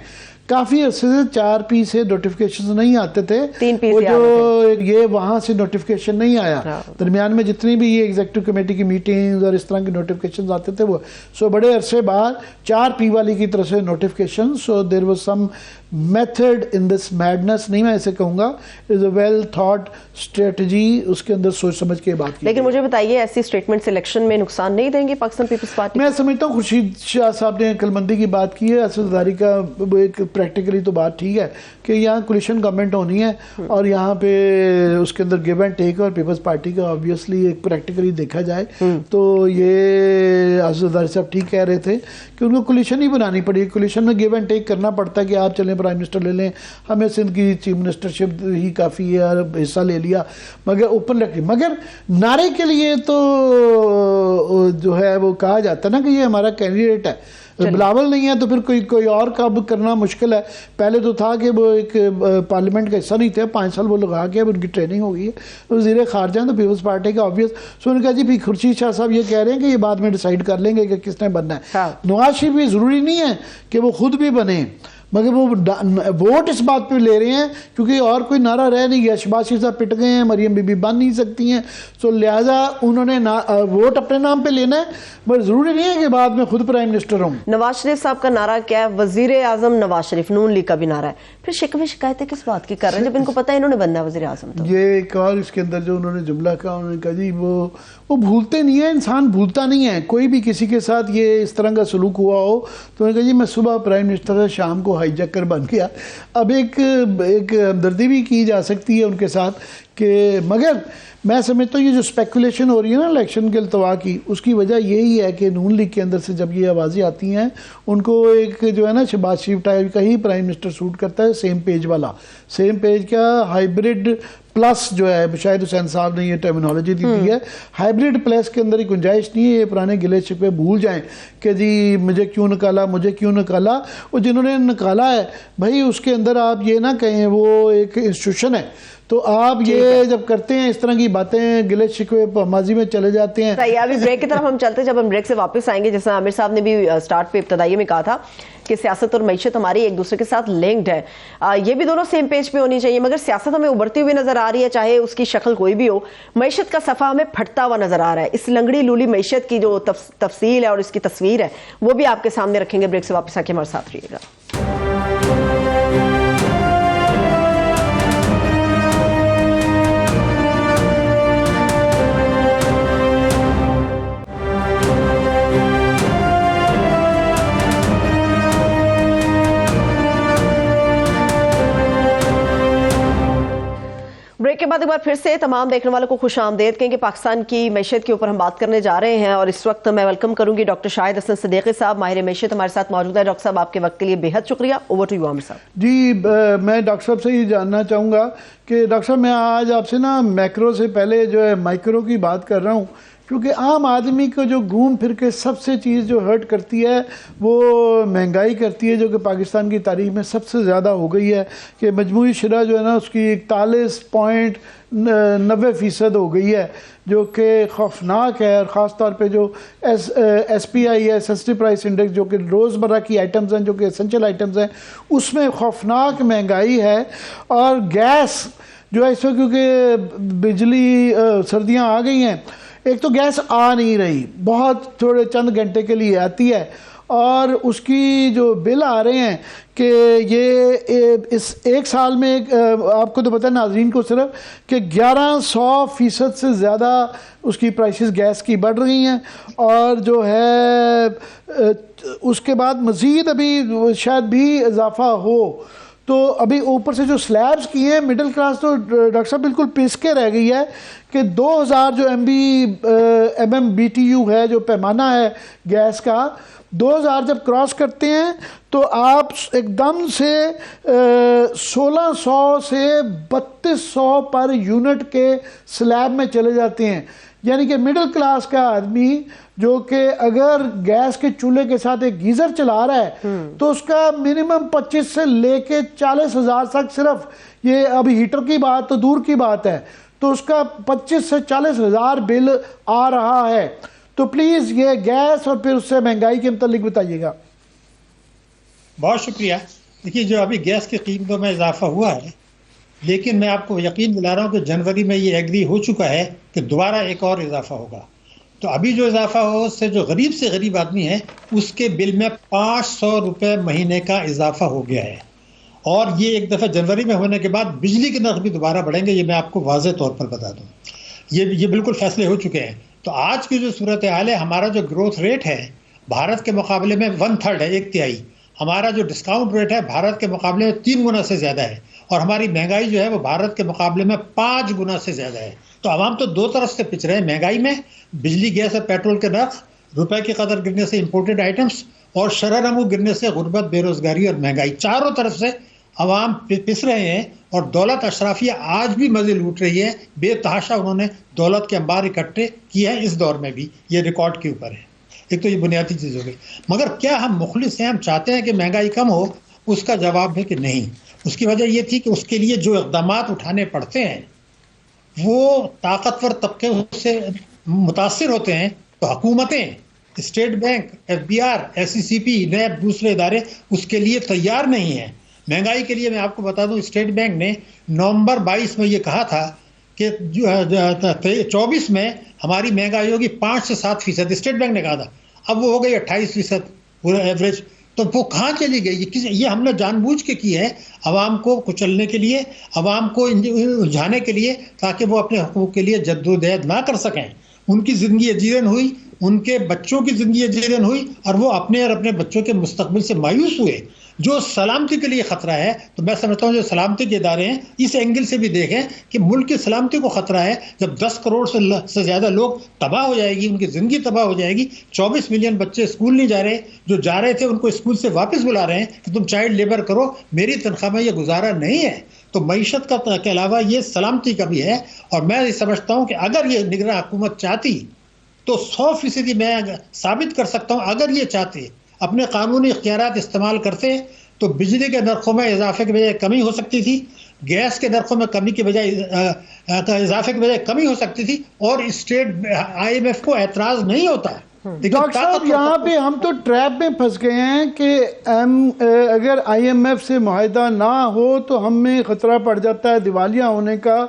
کافی عرصے سے 4P سے نوٹیفیکیشن نہیں آتے تھے, وہ جو یہ وہاں سے نوٹیفیکیشن نہیں آیا. درمیان میں جتنی بھی یہ ایگزیکٹو کمیٹی کی میٹنگز اور اس طرح کی نوٹیفیکیشن آتے تھے وہ بڑے عرصے بعد 4P والی کی طرف سے notification. So there was some method in this madness, نہیں میں ایسے کہوں گا, از اے ویل تھاٹ اسٹریٹجی, اس کے اندر سوچ سمجھ کے بات کی. لیکن مجھے بتائیے ایسی اسٹیٹمنٹ الیکشن میں نقصان نہیں دیں گے پاکستان پیپلز پارٹی؟ میں سمجھتا ہوں خورشید شاہ صاحب نے عقل مندی کی بات کی ہے. آصف زرداری کا ایک پریکٹیکلی تو بات ٹھیک ہے کہ یہاں کولیشن گورنمنٹ ہونی ہے اور یہاں پہ اس کے اندر گیو اینڈ ٹیک, اور پیپلز پارٹی کا آبویسلی ایک پریکٹیکلی دیکھا جائے تو یہ آصف زرداری صاحب ٹھیک کہہ رہے تھے کہ ان کو کولیشن ہی بنانی پڑی. کولیشن میں گیو اینڈ ٹیک کرنا پڑتا ہے کہ آپ چلیں پرائم منسٹر لے لیں, ہمیں سندھ کی چیف منسٹرشپ ہی کافی ہے, حصہ لے لیا, مگر اوپن رکھ لی. مگر نعرے کے لیے تو جو ہے وہ کہا جاتا ہے نا کہ یہ ہمارا کینڈیڈیٹ ہے, بلاول نہیں ہے تو پھر کوئی اور کا کرنا مشکل ہے. پہلے تو تھا کہ وہ ایک پارلیمنٹ کا حصہ نہیں تھے, 5 سال وہ لگا کے اب ان کی ٹریننگ ہو گئی ہے, وزیر خارجہ تو پیپلز پارٹی کا آبویس. سو ان کا جی بھی خورشید شاہ صاحب یہ کہہ رہے ہیں کہ یہ بعد میں ڈیسائیڈ کر لیں گے کہ کس نے بننا ہے. نواز شریف بھی ضروری نہیں ہے کہ وہ خود بھی بنے, مگر وہ ووٹ اس بات پہ لے رہے ہیں کیونکہ اور کوئی نعرہ رہ نہیں گیا. شہباز شریف صاحب پٹ گئے ہیں, مریم بی بی بن نہیں سکتی ہیں, سو لہٰذا انہوں نے ووٹ اپنے نام پہ لینا ہے, مگر ضروری نہیں ہے کہ بعد میں خود پرائم منسٹر ہوں. نواز شریف صاحب کا نعرہ کیا ہے؟ وزیر اعظم نواز شریف, نون لیگ کا بھی نعرہ ہے. پھر شکوے شکایتیں کس بات کی کر رہے ہیں جب ان کو پتہ ہے انہوں نے بننا ہے وزیر اعظم؟ تو یہ ایک اور اس کے اندر جو انہوں نے جملہ کہا, انہوں نے کہا جی وہ بھولتے نہیں ہیں, انسان بھولتا نہیں ہے. کوئی بھی کسی کے ساتھ یہ اس طرح کا سلوک ہوا ہو تو انہوں نے کہا جی میں صبح پرائم منسٹر سے شام کو ہائی جیک کر بن گیا. اب ایک ہمدردی بھی کی جا سکتی ہے ان کے ساتھ کہ, مگر میں سمجھتا ہوں یہ جو اسپیکولیشن ہو رہی ہے نا الیکشن کے التوا کی, اس کی وجہ یہی ہے کہ نون لیگ کے اندر سے جب یہ آوازیں آتی ہیں ان کو ایک جو ہے نا شہباز شریف ٹائپ کا ہی پرائم منسٹر سوٹ کرتا ہے, سیم پیج والا. سیم پیج کیا, ہائیبریڈ پلس جو ہے, شاہد حسین صاحب نے یہ ٹرمینالوجی دی ہے, ہائیبریڈ پلس کے اندر ہی گنجائش نہیں ہے. یہ پرانے گلے شکوے بھول جائیں کہ جی مجھے کیوں نکالا. وہ جنہوں نے نکالا ہے بھائی اس کے اندر آپ یہ نہ کہیں وہ ایک انسٹیٹیوشن ہے, تو آپ یہ جب کرتے ہیں اس طرح کی باتیں گلے شکوے ماضی میں چلے جاتے ہیں. ابھی بریک کی طرف ہم چلتے, جب ہم بریک سے واپس آئیں گے, جیسا عامر صاحب نے بھی سٹارٹ پہ ابتدائی میں کہا تھا کہ سیاست اور معیشت ہماری ایک دوسرے کے ساتھ لنکڈ ہے. یہ بھی دونوں سیم پیج پہ ہونی چاہیے, مگر سیاست ہمیں ابھرتی ہوئی نظر آ رہی ہے, چاہے اس کی شکل کوئی بھی ہو. معیشت کا صفحہ ہمیں پھٹتا ہوا نظر آ رہا ہے. اس لنگڑی لولی معیشت کی جو تفصیل ہے اور اس کی تصویر ہے وہ بھی آپ کے سامنے رکھیں گے. بریک سے واپس آ کے ہمارے ساتھ رہیے گا. بریک کے بعد ایک بار پھر سے تمام دیکھنے والوں کو خوش آمدید کہیں کہ پاکستان کی معیشت کے اوپر ہم بات کرنے جا رہے ہیں, اور اس وقت میں ویلکم کروں گی ڈاکٹر شاہد حسن صدیقی صاحب, ماہر معیشت ہمارے ساتھ موجود ہے. ڈاکٹر صاحب آپ کے وقت کے لیے بے حد شکریہ. اوور ٹو یو عامر صاحب. جی میں ڈاکٹر صاحب سے یہ جاننا چاہوں گا کہ ڈاکٹر صاحب میں آج آپ سے نا میکرو سے پہلے جو ہے مائکرو کی بات کر رہا ہوں, کیونکہ عام آدمی کو جو گھوم پھر کے سب سے چیز جو ہرٹ کرتی ہے وہ مہنگائی کرتی ہے, جو کہ پاکستان کی تاریخ میں سب سے زیادہ ہو گئی ہے, کہ مجموعی شرح جو ہے نا اس کی 41.90% ہو گئی ہے, جو کہ خوفناک ہے. اور خاص طور پہ جو ایس پی آئی ہے, سسٹی پرائس انڈیکس, جو کہ روزمرہ کی آئٹمز ہیں, جو کہ اسینشل آئٹمز ہیں, اس میں خوفناک مہنگائی ہے. اور گیس جو ہے اس وقت کیونکہ بجلی سردیاں آ گئی ہیں, ایک تو گیس آ نہیں رہی, بہت تھوڑے چند گھنٹے کے لیے آتی ہے, اور اس کی جو بل آ رہے ہیں کہ یہ اس ایک سال میں آپ کو تو پتہ ہے ناظرین کو صرف کہ 1100% سے زیادہ اس کی پرائسز گیس کی بڑھ رہی ہیں. اور جو ہے اس کے بعد مزید ابھی شاید بھی اضافہ ہو. تو ابھی اوپر سے جو سلیبز کی ہیں مڈل کلاس تو ڈاکٹر صاحب بالکل پس کے رہ گئی ہے, کہ 2000 جو ایم بی ٹی یو ہے, جو پیمانہ ہے گیس کا, 2000 جب کراس کرتے ہیں تو آپ ایک دم سے 1600 سے 3200 پر یونٹ کے سلیب میں چلے جاتے ہیں. یعنی کہ مڈل کلاس کا آدمی جو کہ اگر گیس کے چولہے کے ساتھ ایک گیزر چلا رہا ہے تو اس کا منیمم 25 سے لے کے 40,000 تک, صرف یہ ابھی ہیٹر کی بات تو دور کی بات ہے, تو اس کا 25 سے 40,000 بل آ رہا ہے. تو پلیز یہ گیس اور پھر اس سے مہنگائی کے متعلق بتائیے گا. بہت شکریہ. دیکھیے جو ابھی گیس کی قیمتوں میں اضافہ ہوا ہے, لیکن میں آپ کو یقین دلا رہا ہوں کہ جنوری میں یہ ایگری ہو چکا ہے کہ دوبارہ ایک اور اضافہ ہوگا. تو ابھی جو اضافہ ہو اس سے جو غریب سے غریب آدمی ہے اس کے بل میں 500 روپے مہینے کا اضافہ ہو گیا ہے. اور یہ ایک دفعہ جنوری میں ہونے کے بعد بجلی کے نرخ بھی دوبارہ بڑھیں گے, یہ میں آپ کو واضح طور پر بتا دوں. یہ بالکل فیصلے ہو چکے ہیں. تو آج کی جو صورتحال ہے, ہمارا جو گروتھ ریٹ ہے بھارت کے مقابلے میں 1/3 ہے, 1/3. ہمارا جو ڈسکاؤنٹ ریٹ ہے بھارت کے مقابلے میں 3 گنا سے زیادہ ہے, اور ہماری مہنگائی جو ہے وہ بھارت کے مقابلے میں 5 گنا سے زیادہ ہے. تو عوام تو دو طرف سے پچ رہے ہیں مہنگائی میں, بجلی گیس اور پیٹرول کے نرخ, روپے کی قدر گرنے سے امپورٹڈ آئٹمس, اور شرح نمو گرنے سے غربت, بے روزگاری اور مہنگائی. چاروں طرف سے عوام پس رہے ہیں, اور دولت اشرافیہ آج بھی مزے لوٹ رہی ہے. بے تحاشا انہوں نے دولت کے انبار اکٹھے کیے ہیں اس دور میں بھی, یہ ریکارڈ کے اوپر ہے. ایک تو یہ بنیادی چیز ہو گئی. مگر کیا ہم مخلص ہیں, ہم چاہتے ہیں کہ مہنگائی کم ہو؟ اس کا جواب ہے کہ نہیں. اس کی وجہ یہ تھی کہ اس کے لیے جو اقدامات اٹھانے پڑتے ہیں وہ طاقتور طبقے سے متاثر ہوتے ہیں. تو حکومتیں, state bank, F B R, S C C P, NAB, دوسرے ادارے اس کے لیے تیار نہیں ہیں. مہنگائی کے لیے میں آپ کو بتا دوں, اسٹیٹ بینک نے نومبر 22 میں یہ کہا تھا کہ 24 میں ہماری مہنگائی ہوگی 5 سے 7%. اسٹیٹ بینک نے کہا تھا, اب وہ ہو گئی 28% پورا ایوریج. تو وہ کہاں چلی گئی؟ یہ ہم نے جان بوجھ کے کی ہے, عوام کو کچلنے کے لیے, عوام کو الجھانے کے لیے, تاکہ وہ اپنے حقوق کے لیے جدوجہد نہ کر سکیں. ان کی زندگی اجیرن ہوئی, ان کے بچوں کی زندگی اجیرن ہوئی, اور وہ اپنے اور اپنے بچوں کے مستقبل سے مایوس ہوئے. جو سلامتی کے لیے خطرہ ہے, تو میں سمجھتا ہوں جو سلامتی کے ادارے ہیں اس اینگل سے بھی دیکھیں کہ ملک کی سلامتی کو خطرہ ہے. جب 10 کروڑ سے زیادہ لوگ تباہ ہو جائے گی, ان کی زندگی تباہ ہو جائے گی. 24 ملین بچے اسکول نہیں جا رہے, جو جا رہے تھے ان کو اسکول سے واپس بلا رہے ہیں کہ تم چائلڈ لیبر کرو, میری تنخواہ میں یہ گزارا نہیں ہے. تو معیشت کا کے علاوہ یہ سلامتی کا بھی ہے. اور میں یہ سمجھتا ہوں کہ اگر یہ نگراں حکومت چاہتی تو 100% میں ثابت کر سکتا ہوں, اگر یہ چاہتے اپنے قانونی اختیارات استعمال کرتے تو بجلی کے نرخوں میں اضافے کے بجائے کمی ہو سکتی تھی, گیس کے نرخوں میں کمی کے بجائے اضافے کے بجائے کمی ہو سکتی تھی, اور اسٹیٹ IMF کو اعتراض نہیں ہوتا. ڈاکٹر صاحب یہاں پہ ہم تو ٹریپ میں پھنس گئے ہیں کہ اگر IMF سے معاہدہ نہ ہو تو ہم میں خطرہ پڑ جاتا ہے دیوالیہ ہونے کا،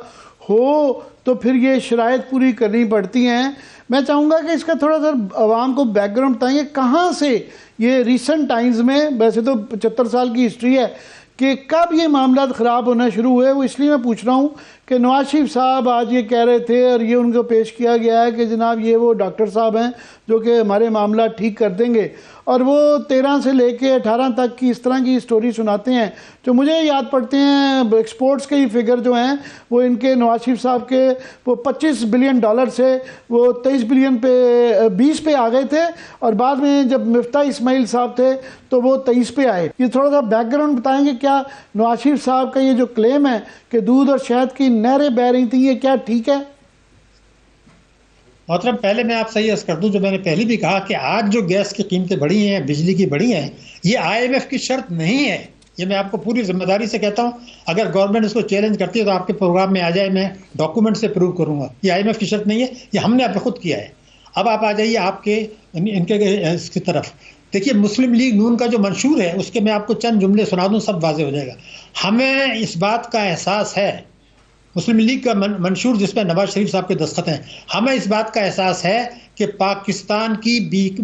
ہو تو پھر یہ شرائط پوری کرنی پڑتی ہیں۔ میں چاہوں گا کہ اس کا تھوڑا سا عوام کو بیک گراؤنڈ بتائیں، کہاں سے یہ ریسنٹ ٹائمز میں، ویسے تو 75 سال کی ہسٹری ہے، کہ کب یہ معاملات خراب ہونا شروع ہوئے؟ وہ اس لیے میں پوچھ رہا ہوں کہ نواز شریف صاحب آج یہ کہہ رہے تھے اور یہ ان کو پیش کیا گیا ہے کہ جناب یہ وہ ڈاکٹر صاحب ہیں جو کہ ہمارے معاملات ٹھیک کر دیں گے، اور وہ 13 سے لے کے 18 تک کی اس طرح کی سٹوری سناتے ہیں جو مجھے یاد پڑتے ہیں۔ ایکسپورٹس کے ہی فگر جو ہیں وہ ان کے نواز شریف صاحب کے وہ $25 بلین سے وہ 23 بلین پہ 20 پہ آ گئے تھے، اور بعد میں جب مفتاح اسماعیل صاحب تھے تو وہ 23 پہ آئے۔ یہ تھوڑا سا بیک گراؤنڈ بتائیں گے، کیا نواز شریف صاحب کا یہ جو کلیم ہے کہ دودھ اور شہد کی نہریں بہہ رہی تھیں، یہ کیا ٹھیک ہے؟ محترم، پہلے میں آپ سے یہ عرض کر دوں، جو میں نے پہلے بھی کہا کہ آج جو گیس کی قیمتیں بڑھی ہیں، بجلی کی بڑھی ہیں، یہ IMF کی شرط نہیں ہے۔ یہ میں آپ کو پوری ذمہ داری سے کہتا ہوں، اگر گورنمنٹ اس کو چیلنج کرتی ہے تو آپ کے پروگرام میں آ جائے، میں ڈاکومنٹ سے پروو کروں گا۔ یہ IMF کی شرط نہیں ہے، یہ ہم نے آپ خود کیا ہے۔ اب آپ آ جائیے آپ کے ان کے اس کی طرف۔ دیکھیے، مسلم لیگ نون کا جو منشور ہے اس کے میں آپ کو چند جملے سنا دوں، سب واضح ہو جائے گا۔ ہمیں اس بات کا احساس ہے، مسلم لیگ کا منشور جس پہ نواز شریف صاحب کے دستخط ہیں، ہمیں اس بات کا احساس ہے کہ پاکستان کی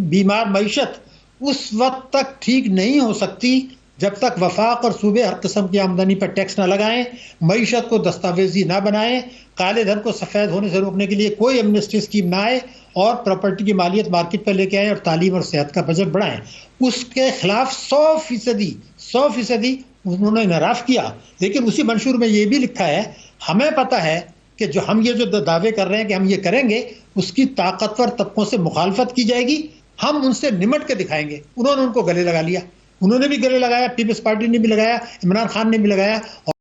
بیمار معیشت اس وقت تک ٹھیک نہیں ہو سکتی جب تک وفاق اور صوبے ہر قسم کی آمدنی پر ٹیکس نہ لگائیں، معیشت کو دستاویزی نہ بنائیں، کالے دھن کو سفید ہونے سے روکنے کے لیے کوئی ایمنسٹی اسکیم نہ آئے، اور پراپرٹی کی مالیت مارکیٹ پہ لے کے آئیں، اور تعلیم اور صحت کا بجٹ بڑھائیں۔ اس کے خلاف 100% انہوں نے انحراف کیا، لیکن اسی منشور میں یہ بھی لکھا ہے، ہمیں پتہ ہے کہ جو ہم یہ جو دعوے کر رہے ہیں کہ ہم یہ کریں گے، اس کی طاقتور طبقوں سے مخالفت کی جائے گی، ہم ان سے نمٹ کے دکھائیں گے۔ انہوں نے ان کو گلے لگا لیا، انہوں نے بھی گلے لگایا، پیپلز پارٹی نے بھی لگایا، عمران خان نے بھی لگایا، اور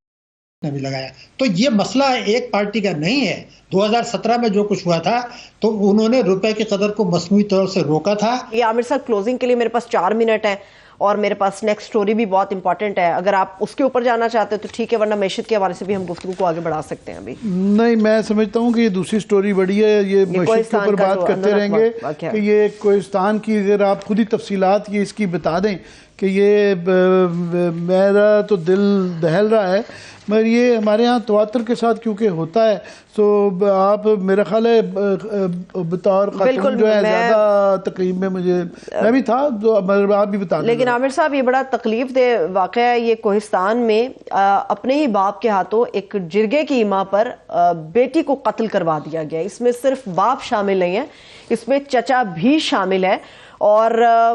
نے بھی لگایا۔ تو یہ مسئلہ ایک پارٹی کا نہیں ہے۔ 2017 میں جو کچھ ہوا تھا تو انہوں نے روپے کی قدر کو مصنوعی طور سے روکا تھا۔ یہ عامر صاحب، کلوزنگ کے لیے میرے پاس 4 منٹ ہے، اور میرے پاس نیکسٹ سٹوری بھی بہت امپورٹنٹ ہے، اگر آپ اس کے اوپر جانا چاہتے ہیں تو ٹھیک ہے، ورنہ معیشت کے حوالے سے بھی ہم گفتگو کو آگے بڑھا سکتے ہیں۔ ابھی نہیں، میں سمجھتا ہوں کہ یہ دوسری سٹوری بڑی ہے، یہ معیشت کے اوپر بات کرتے رہیں گے کہ یہ کوہستان کی اگر آپ خود ہی تفصیلات یہ اس کی بتا دیں کہ یہ میرا تو دل دہل رہا ہے، مگر یہ ہمارے ہاں تواتر کے ساتھ کیونکہ ہوتا ہے، تو آپ میرا خیال ہے بطور خاتون جو ہے زیادہ تقریب میں میں بھی تھا، تو آپ بھی بتا دیں۔ لیکن عامر صاحب، یہ بڑا تکلیف دہ واقعہ ہے۔ یہ کوہستان میں اپنے ہی باپ کے ہاتھوں ایک جرگے کی ماں پر بیٹی کو قتل کروا دیا گیا۔ اس میں صرف باپ شامل نہیں ہے، اس میں چچا بھی شامل ہے، اور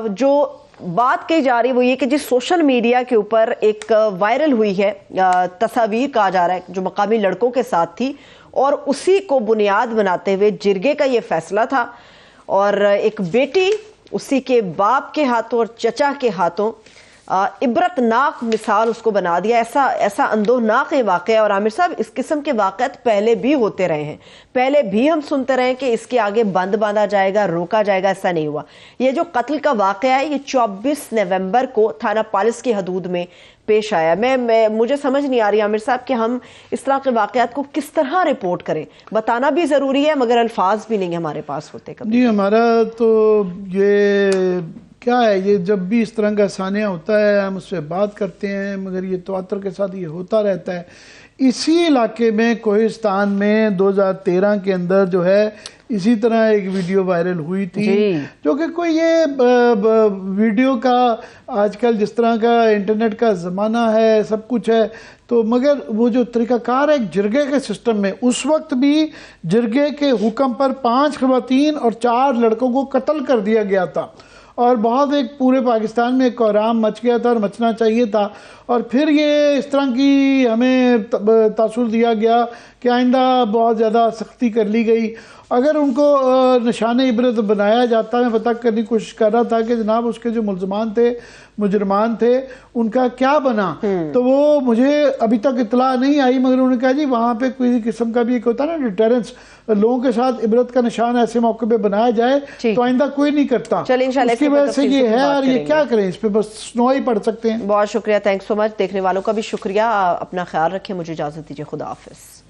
جو بات کہی جا رہی وہ یہ کہ جس سوشل میڈیا کے اوپر ایک وائرل ہوئی ہے تصاویر، کہا جا رہا ہے جو مقامی لڑکوں کے ساتھ تھی، اور اسی کو بنیاد بناتے ہوئے جرگے کا یہ فیصلہ تھا، اور ایک بیٹی اسی کے باپ کے ہاتھوں اور چچا کے ہاتھوں عبرتناک مثال اس کو بنا دیا۔ ایسا اندوہناک یہ واقعہ ہے۔ اور عامر صاحب، اس قسم کے واقعات پہلے بھی ہوتے رہے ہیں، پہلے بھی ہم سنتے رہے کہ اس کے آگے بند باندھا جائے گا، روکا جائے گا، ایسا نہیں ہوا۔ یہ جو قتل کا واقعہ ہے، یہ 24 نومبر کو تھانہ پالس کی حدود میں پیش آیا۔ مجھے سمجھ نہیں آ رہی عامر صاحب کہ ہم اس طرح کے واقعات کو کس طرح رپورٹ کریں۔ بتانا بھی ضروری ہے مگر الفاظ بھی نہیں ہمارے پاس ہوتے کبھی۔ جی، ہمارا تو یہ کیا ہے، یہ جب بھی اس طرح کا ثانیہ ہوتا ہے ہم اس پہ بات کرتے ہیں، مگر یہ تواتر کے ساتھ یہ ہوتا رہتا ہے۔ اسی علاقے میں کوہستان میں 2013 کے اندر جو ہے اسی طرح ایک ویڈیو وائرل ہوئی تھی، جو کہ کوئی یہ ویڈیو کا آج کل جس طرح کا انٹرنیٹ کا زمانہ ہے، سب کچھ ہے، تو مگر وہ جو طریقہ کار ہے ایک جرگے کے سسٹم میں، اس وقت بھی جرگے کے حکم پر 5 خواتین اور 4 لڑکوں کو قتل کر دیا گیا تھا، اور بہت ایک پورے پاکستان میں ایک کوہرام مچ گیا تھا اور مچنا چاہیے تھا۔ اور پھر یہ اس طرح کی ہمیں تاثر دیا گیا کہ آئندہ بہت زیادہ سختی کر لی گئی۔ اگر ان کو نشان عبرت بنایا جاتا، میں پتہ کرنے کی کوشش کر رہا تھا کہ جناب اس کے جو ملزمان تھے، مجرمان تھے، ان کا کیا بنا، تو وہ مجھے ابھی تک اطلاع نہیں آئی، مگر انہوں نے کہا جی وہاں پہ کوئی قسم کا بھی ایک ہوتا ہے نا ڈیٹرنس، لوگوں کے ساتھ عبرت کا نشان ایسے موقع پہ بنایا جائے تو آئندہ کوئی نہیں کرتا۔ اس کی وجہ سے یہ ہے، اور یہ کیا کریں، اس پہ بس سنو ہی پڑ سکتے ہیں۔ بہت شکریہ، تھینکس سو مچ۔ دیکھنے والوں کا بھی شکریہ، اپنا خیال رکھیں، مجھے اجازت دیجیے، خدا حافظ۔